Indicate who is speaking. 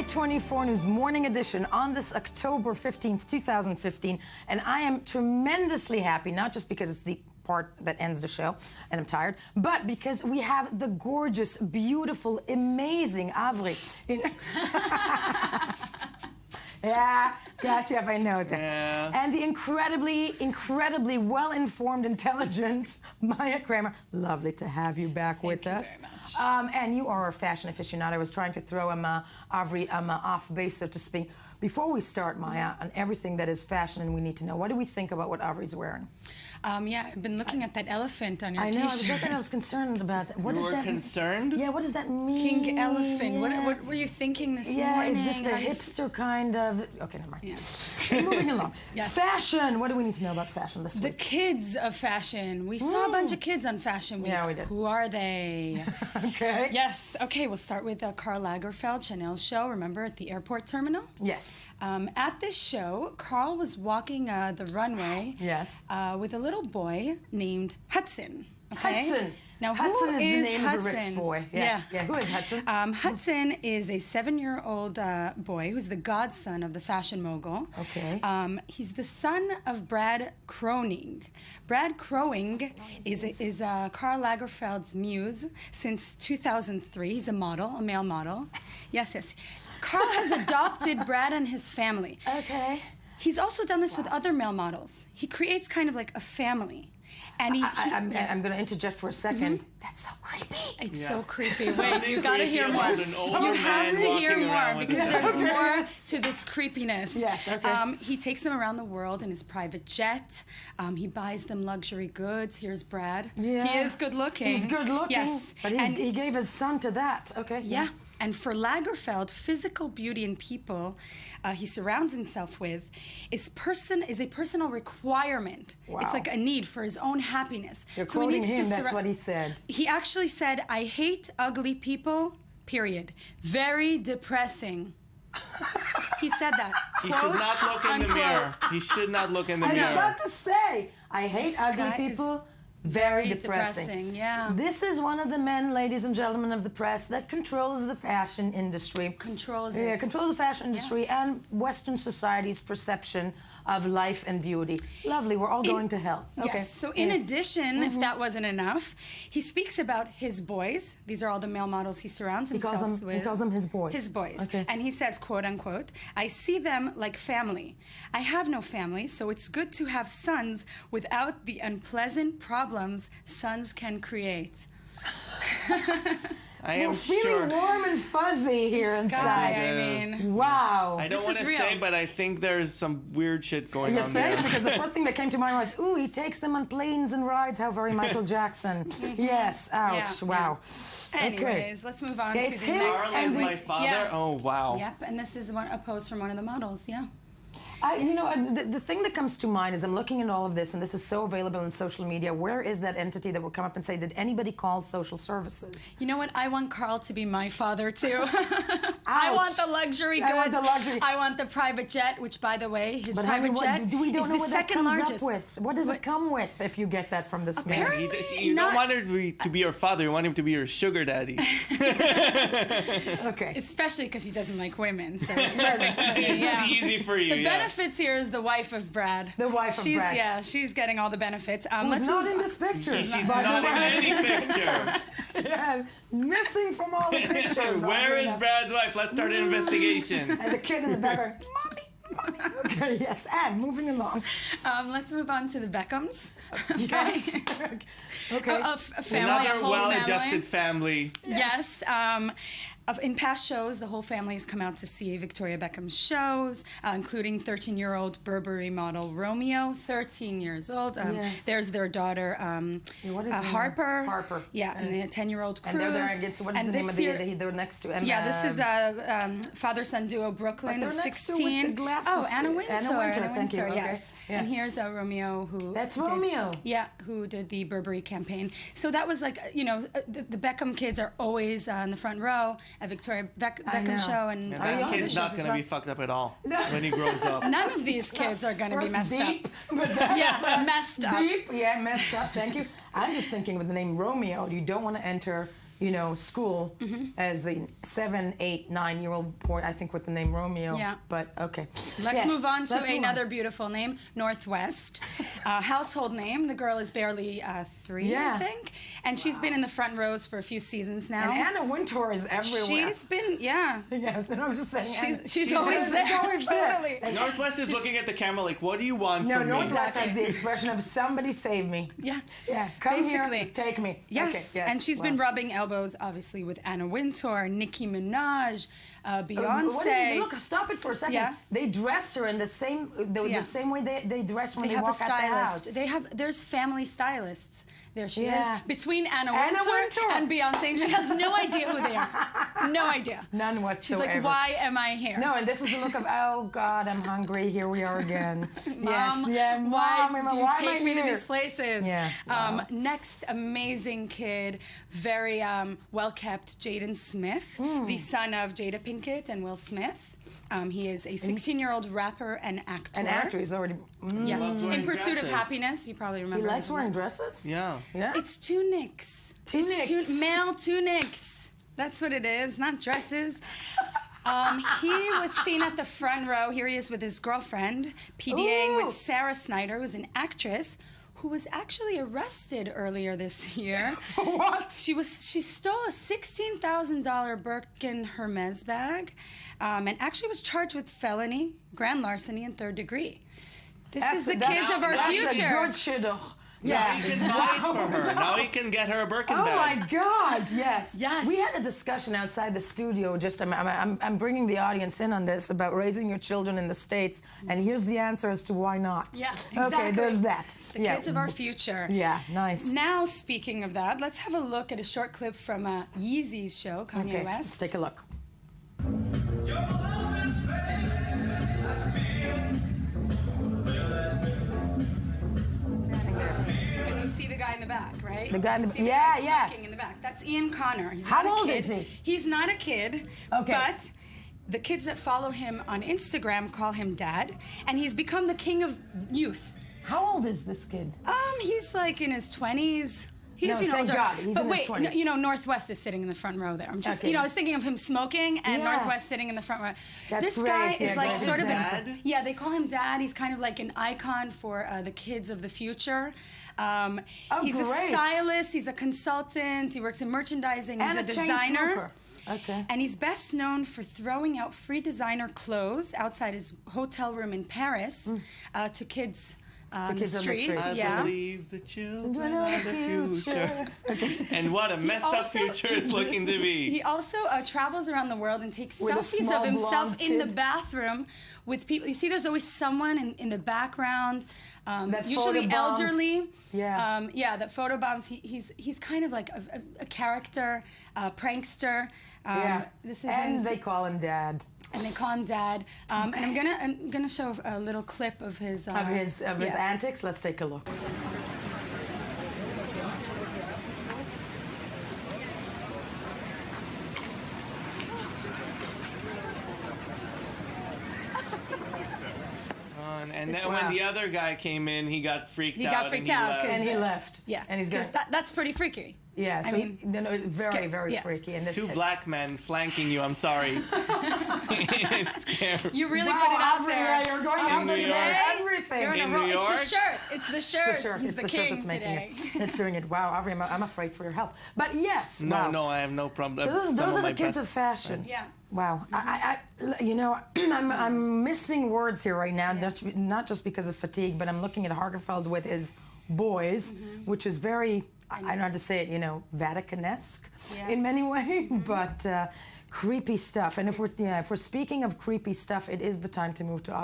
Speaker 1: I-24 News Morning Edition on this October 15th, 2015. And I am tremendously happy, not just because it's the part that ends the show, and I'm tired, but because we have the gorgeous, beautiful, amazing Avri. Yeah, gotcha if I know that.
Speaker 2: Yeah.
Speaker 1: And the incredibly well-informed, intelligent Maya Kramer. Lovely to have you back with us.
Speaker 3: Thank you very much.
Speaker 1: And you are a fashion aficionado. I was trying to throw Avri off base, so to speak. Before we start, Maya, on everything that is fashion and we need to know, what do we think about what Avri's wearing?
Speaker 3: Yeah, I've been looking at that elephant on your
Speaker 1: I know,
Speaker 3: T-shirt.
Speaker 1: I was concerned about that. What
Speaker 2: You
Speaker 1: does
Speaker 2: were
Speaker 1: that
Speaker 2: concerned?
Speaker 1: Yeah, what does that mean?
Speaker 3: King elephant.
Speaker 1: Yeah.
Speaker 3: What were you thinking this
Speaker 1: Yeah,
Speaker 3: morning?
Speaker 1: is this the
Speaker 3: How do you
Speaker 1: hipster kind of... Okay, never mind.
Speaker 3: Yeah.
Speaker 1: Moving along.
Speaker 3: Yes.
Speaker 1: Fashion. What do we need to know about fashion this
Speaker 3: The
Speaker 1: week?
Speaker 3: kids of fashion. We saw a bunch of kids on Fashion Week.
Speaker 1: Yeah, we did.
Speaker 3: Who are they?
Speaker 1: Okay.
Speaker 3: Yes. Okay, we'll start with Karl Lagerfeld, Chanel's show, remember, at the airport terminal?
Speaker 1: Yes.
Speaker 3: At this show, Karl was walking the runway
Speaker 1: Yes.
Speaker 3: with a little boy named Hudson. Okay?
Speaker 1: Hudson.
Speaker 3: Now,
Speaker 1: Hudson
Speaker 3: who
Speaker 1: is
Speaker 3: is
Speaker 1: the name
Speaker 3: Hudson?
Speaker 1: of a rich boy.
Speaker 3: Yeah.
Speaker 1: Yeah. Who is Hudson?
Speaker 3: Hudson is a 7-year-old boy who's the godson of the fashion mogul.
Speaker 1: Okay.
Speaker 3: He's the son of Brad Croning. Brad Croning is Karl Lagerfeld's muse since 2003. He's a model, a male model. Yes. Karl has adopted Brad and his family.
Speaker 1: Okay.
Speaker 3: He's also done this with other male models. He creates kind of like a family. And
Speaker 1: I'm going to interject for a second. That's so creepy.
Speaker 3: It's
Speaker 2: Yeah.
Speaker 3: so creepy. Wait, you gotta hear more.
Speaker 2: An old
Speaker 3: You have
Speaker 2: man
Speaker 3: to hear
Speaker 2: walking
Speaker 3: more
Speaker 2: around with
Speaker 3: because
Speaker 2: his
Speaker 3: there's
Speaker 2: dog.
Speaker 3: more to this creepiness.
Speaker 1: Yes, okay.
Speaker 3: He takes them around the world in his private jet. He buys them luxury goods. Here's Brad.
Speaker 1: Yeah.
Speaker 3: He is good looking.
Speaker 1: He's good looking.
Speaker 3: Yes.
Speaker 1: But he gave his son to that. Okay.
Speaker 3: Yeah. And for Lagerfeld, physical beauty in people he surrounds himself with is a personal requirement.
Speaker 1: Wow.
Speaker 3: It's like a need for his own happiness.
Speaker 1: You're
Speaker 3: So he
Speaker 1: quoting
Speaker 3: needs to
Speaker 1: him. That's what he said.
Speaker 3: He actually said, "I hate ugly people, period. Very depressing." He said that.
Speaker 2: He should not look in the mirror. He should not look in the
Speaker 1: I was
Speaker 2: mirror.
Speaker 1: about to say, I hate
Speaker 3: This
Speaker 1: ugly
Speaker 3: guy is
Speaker 1: people. Very depressing.
Speaker 3: Yeah.
Speaker 1: This is one of the men, ladies and gentlemen of the press, that controls the fashion industry.
Speaker 3: Controls
Speaker 1: Yeah,
Speaker 3: it.
Speaker 1: controls the fashion industry and Western society's perception of life and beauty. Lovely, we're all going to hell. Okay.
Speaker 3: Yes, so in addition, if that wasn't enough, he speaks about his boys. These are all the male models he surrounds himself with.
Speaker 1: He calls them his boys.
Speaker 3: His boys.
Speaker 1: Okay.
Speaker 3: And he says, quote unquote, "I see them like family. I have no family, so it's good to have sons without the unpleasant problems sons can create."
Speaker 2: I am
Speaker 1: We're feeling
Speaker 2: sure.
Speaker 1: warm and fuzzy here
Speaker 3: Guy,
Speaker 1: inside.
Speaker 3: I mean,
Speaker 1: Wow.
Speaker 2: I don't
Speaker 3: This
Speaker 2: want
Speaker 3: is
Speaker 2: to
Speaker 3: real.
Speaker 2: say, but I think there's some weird shit going
Speaker 1: You
Speaker 2: on
Speaker 1: think?
Speaker 2: there.
Speaker 1: Because the first thing that came to mind was, ooh, he takes them on planes and rides. How very Michael Jackson. Yes, ouch,
Speaker 3: Yeah,
Speaker 1: wow.
Speaker 3: anyways, let's move on
Speaker 1: Yeah,
Speaker 3: to
Speaker 1: it's
Speaker 3: the
Speaker 1: him
Speaker 3: next
Speaker 2: Karl
Speaker 1: and
Speaker 2: is
Speaker 1: the-
Speaker 2: my father?
Speaker 3: Yeah.
Speaker 2: Oh, wow.
Speaker 3: Yep, and this is a post from one of the models, yeah.
Speaker 1: The thing that comes to mind is I'm looking at all of this, and this is so available in social media. Where is that entity that will come up and say, did anybody call social services?
Speaker 3: You know what? I want Karl to be my father, too. I want the luxury goods.
Speaker 1: I want the luxury.
Speaker 3: I want the private jet, which, by the way, his
Speaker 1: But
Speaker 3: private jet
Speaker 1: we don't
Speaker 3: is
Speaker 1: know
Speaker 3: the
Speaker 1: what that
Speaker 3: second
Speaker 1: comes
Speaker 3: largest.
Speaker 1: up with. What does it come with if you get that from this man?
Speaker 3: Apparently-
Speaker 2: You
Speaker 3: Not-
Speaker 2: don't want him to be your father. You want him to be your sugar daddy.
Speaker 1: Okay.
Speaker 3: Especially because he doesn't like women, so it's perfect for me. Yeah.
Speaker 2: It's easy for you,
Speaker 3: The
Speaker 2: yeah.
Speaker 3: benefits here is the wife of Brad.
Speaker 1: The wife of
Speaker 3: she's,
Speaker 1: Brad.
Speaker 3: Yeah, she's getting all the benefits.
Speaker 1: Who's
Speaker 3: Let's
Speaker 1: not
Speaker 3: move
Speaker 1: in
Speaker 3: on.
Speaker 1: this picture.
Speaker 2: She's
Speaker 1: by the
Speaker 2: not in
Speaker 1: way.
Speaker 2: any picture.
Speaker 1: Yeah, missing from all the pictures.
Speaker 2: Where is Brad's wife? Let's start an investigation.
Speaker 1: And the kid in the background, mommy. Okay, yes, and moving along.
Speaker 3: Let's move on to the Beckhams.
Speaker 1: Yes. Okay.
Speaker 3: A family, a
Speaker 2: Another
Speaker 3: whole
Speaker 2: well-adjusted family.
Speaker 3: Yes. In past shows, the whole family has come out to see Victoria Beckham's shows, including 13-year-old Burberry model Romeo, 13 years old.
Speaker 1: Yes.
Speaker 3: There's their daughter,
Speaker 1: what is her name?
Speaker 3: Harper.
Speaker 1: Harper.
Speaker 3: Yeah, and a 10-year-old Cruz.
Speaker 1: And they're there against, what is
Speaker 3: And
Speaker 1: the name
Speaker 3: this
Speaker 1: of
Speaker 3: year-
Speaker 1: they're next to?
Speaker 3: Yeah, this is father-son duo Brooklyn
Speaker 1: But
Speaker 3: of
Speaker 1: they're next to
Speaker 3: 16.
Speaker 1: with the glasses.
Speaker 3: Oh, Anna Wintour.
Speaker 1: Anna Wintour, thank you. Okay.
Speaker 3: Yes.
Speaker 1: Yeah.
Speaker 3: And here's Romeo who.
Speaker 1: That's
Speaker 3: did-
Speaker 1: Romeo.
Speaker 3: Yeah, who did the Burberry campaign. So that was like, the Beckham kids are always in the front row at Victoria Beckham
Speaker 1: know.
Speaker 3: show and
Speaker 2: And
Speaker 3: other
Speaker 2: that kid's
Speaker 3: shows
Speaker 2: not
Speaker 3: as
Speaker 2: going to
Speaker 3: well.
Speaker 2: be fucked up at all when he grows up.
Speaker 3: None of these kids are going to be
Speaker 1: First
Speaker 3: messed
Speaker 1: deep,
Speaker 3: up.
Speaker 1: but that's,
Speaker 3: Yeah, messed up.
Speaker 1: Deep, yeah, messed up. Thank you. I'm just thinking with the name Romeo, you don't want to enter you know, school as a 7, 8, 9-year-old boy, I think with the name Romeo.
Speaker 3: Yeah.
Speaker 1: But okay.
Speaker 3: Let's move on to
Speaker 1: let's move
Speaker 3: another beautiful name, Northwest. Household name. The girl is barely 3, I think. And she's been in the front rows for a few seasons now.
Speaker 1: And Anna Wintour is everywhere.
Speaker 3: She's been, yeah.
Speaker 1: Yeah, I'm just saying.
Speaker 3: She's always there.
Speaker 1: Always there.
Speaker 3: Totally.
Speaker 2: Northwest is looking at the camera like, what do you want
Speaker 1: No,
Speaker 2: from
Speaker 1: Northwest
Speaker 2: me?
Speaker 1: has the expression of somebody save me.
Speaker 3: Yeah.
Speaker 1: Yeah, come
Speaker 3: Basically.
Speaker 1: here, take me.
Speaker 3: Yes,
Speaker 1: okay, yes.
Speaker 3: and she's been rubbing elbows, obviously, with Anna Wintour, Nicki Minaj, Beyonce.
Speaker 1: Look, stop it for a second.
Speaker 3: Yeah.
Speaker 1: They dress her in the same way they dress when they
Speaker 3: Have a
Speaker 1: walk out the house.
Speaker 3: stylist. There's family stylists. There she
Speaker 1: Yeah.
Speaker 3: is. Between Anna
Speaker 1: Anna
Speaker 3: Wintour
Speaker 1: Wintour.
Speaker 3: and Beyonce, and she has no idea who they are. No idea.
Speaker 1: None whatsoever.
Speaker 3: She's like, why am I here?
Speaker 1: No, and this is the look of, oh God, I'm hungry. Here we are again.
Speaker 3: Mom,
Speaker 1: Why
Speaker 3: do you take me to these places?
Speaker 1: Yeah. Wow.
Speaker 3: Next, amazing kid, very well-kept, Jaden Smith, the son of Jada Pinkett and Will Smith. He is a 16-year-old rapper and actor.
Speaker 1: An actor, he's already...
Speaker 3: Yes,
Speaker 2: wearing
Speaker 3: In Pursuit
Speaker 2: dresses.
Speaker 3: of Happiness, you probably remember.
Speaker 1: He likes
Speaker 3: him.
Speaker 1: wearing dresses?
Speaker 2: Yeah.
Speaker 1: Yeah?
Speaker 3: It's tunics.
Speaker 1: Tunics.
Speaker 3: Male tunics. That's what it is, not dresses. He was seen at the front row. Here he is with his girlfriend, PDAing
Speaker 1: Ooh.
Speaker 3: with Sarah Snyder, who's an actress who was actually arrested earlier this year.
Speaker 1: What?
Speaker 3: She stole a $16,000 Birkin Hermes bag, and actually was charged with felony, grand larceny, and 3rd degree. This is the kids of our future.
Speaker 1: That's a good shidduch.
Speaker 2: Now he can buy it for her. Now he can get her a Birkin
Speaker 1: Oh
Speaker 2: bag.
Speaker 1: my God! Yes.
Speaker 3: Yes.
Speaker 1: We had a discussion outside the studio. Just I'm bringing the audience in on this about raising your children in the States, and here's the answer as to why not.
Speaker 3: Yeah, exactly.
Speaker 1: Okay, there's that.
Speaker 3: The kids of our future.
Speaker 1: Yeah, nice.
Speaker 3: Now, speaking of that, let's have a look at a short clip from Yeezy's show, Kanye
Speaker 1: Okay,
Speaker 3: West.
Speaker 1: let's take a look.
Speaker 3: And you see the guy in the back, right?
Speaker 1: The guy in the
Speaker 3: You see
Speaker 1: yeah,
Speaker 3: guy
Speaker 1: yeah.
Speaker 3: smoking in the back. That's Ian Connor. He's
Speaker 1: How
Speaker 3: not a
Speaker 1: old
Speaker 3: kid.
Speaker 1: is he?
Speaker 3: He's not a kid.
Speaker 1: Okay.
Speaker 3: But the kids that follow him on Instagram call him Dad, and he's become the king of youth.
Speaker 1: How old is this kid?
Speaker 3: He's like in his 20s. He's,
Speaker 1: No,
Speaker 3: you know,
Speaker 1: thank
Speaker 3: older.
Speaker 1: God, he's
Speaker 3: but
Speaker 1: in his
Speaker 3: wait,
Speaker 1: 20s.
Speaker 3: you know, Northwest is sitting in the front row there. I'm just,
Speaker 1: Okay.
Speaker 3: you know, I was thinking of him smoking and
Speaker 1: Yeah.
Speaker 3: Northwest sitting in the front row.
Speaker 1: That's
Speaker 3: this
Speaker 1: great.
Speaker 3: guy
Speaker 1: Yeah,
Speaker 3: is like
Speaker 1: great
Speaker 3: sort of
Speaker 2: example.
Speaker 3: an, yeah, they call him Dad. He's kind of like an icon for the kids of the future. He's
Speaker 1: great.
Speaker 3: a stylist. He's a consultant. He works in merchandising. He's
Speaker 1: And
Speaker 3: a
Speaker 1: a chain
Speaker 3: designer.
Speaker 1: smoker. Okay.
Speaker 3: And he's best known for throwing out free designer clothes outside his hotel room in Paris to kids. On
Speaker 1: kids
Speaker 3: the
Speaker 1: on the
Speaker 3: street,
Speaker 1: street.
Speaker 2: I
Speaker 3: yeah.
Speaker 2: believe the children are the future. And what a messed up
Speaker 3: also-
Speaker 2: future it's looking to be.
Speaker 3: He also travels around the world and takes
Speaker 1: With a
Speaker 3: selfies
Speaker 1: small
Speaker 3: of himself
Speaker 1: blonde
Speaker 3: in the
Speaker 1: kid.
Speaker 3: bathroom with people. You see, there's always someone in the background,
Speaker 1: That
Speaker 3: usually
Speaker 1: photobombs.
Speaker 3: elderly.
Speaker 1: Yeah.
Speaker 3: Yeah, that photobombs. He's kind of like a character, a prankster.
Speaker 1: Yeah.
Speaker 3: This is
Speaker 1: And they call him Dad.
Speaker 3: and they call him Dad. And I'm gonna show a little clip of his
Speaker 1: Of his
Speaker 3: yeah.
Speaker 1: antics. Let's take a look.
Speaker 2: And then
Speaker 1: Wow.
Speaker 2: when the other guy came in, he got freaked out.
Speaker 3: He got freaked out,
Speaker 2: left.
Speaker 1: And he left.
Speaker 3: Yeah,
Speaker 1: And he's
Speaker 3: 'cause
Speaker 1: gonna.
Speaker 3: that's pretty freaky.
Speaker 1: Yeah. So
Speaker 3: I mean,
Speaker 1: very, very
Speaker 3: yeah.
Speaker 1: freaky. And this.
Speaker 2: Two black men flanking you. I'm sorry. It's scary.
Speaker 3: You really
Speaker 1: Wow,
Speaker 3: put it out
Speaker 1: Aubrey,
Speaker 3: there.
Speaker 1: yeah, you're going out
Speaker 2: New
Speaker 1: today.
Speaker 2: York.
Speaker 1: Everything.
Speaker 3: You're in a
Speaker 2: In
Speaker 3: row.
Speaker 2: New
Speaker 3: It's
Speaker 2: York?
Speaker 3: the shirt. It's the shirt.
Speaker 1: It's the shirt.
Speaker 3: He's
Speaker 1: It's
Speaker 3: the
Speaker 1: the
Speaker 3: king
Speaker 1: shirt that's making
Speaker 3: today.
Speaker 1: it. It's doing it. Wow, Aubrey, I'm afraid for your health. But yes.
Speaker 2: No,
Speaker 1: wow.
Speaker 2: no, I have no problem.
Speaker 1: So those are the kids of fashion.
Speaker 3: Yeah.
Speaker 1: Wow. You know, I'm missing words here right now, not just because of fatigue, but I'm looking at Hargerfeld with his boys, which is very, I don't know how to say it, you know, Vatican-esque in many ways, but creepy stuff. And if we're speaking of creepy stuff, it is the time to move to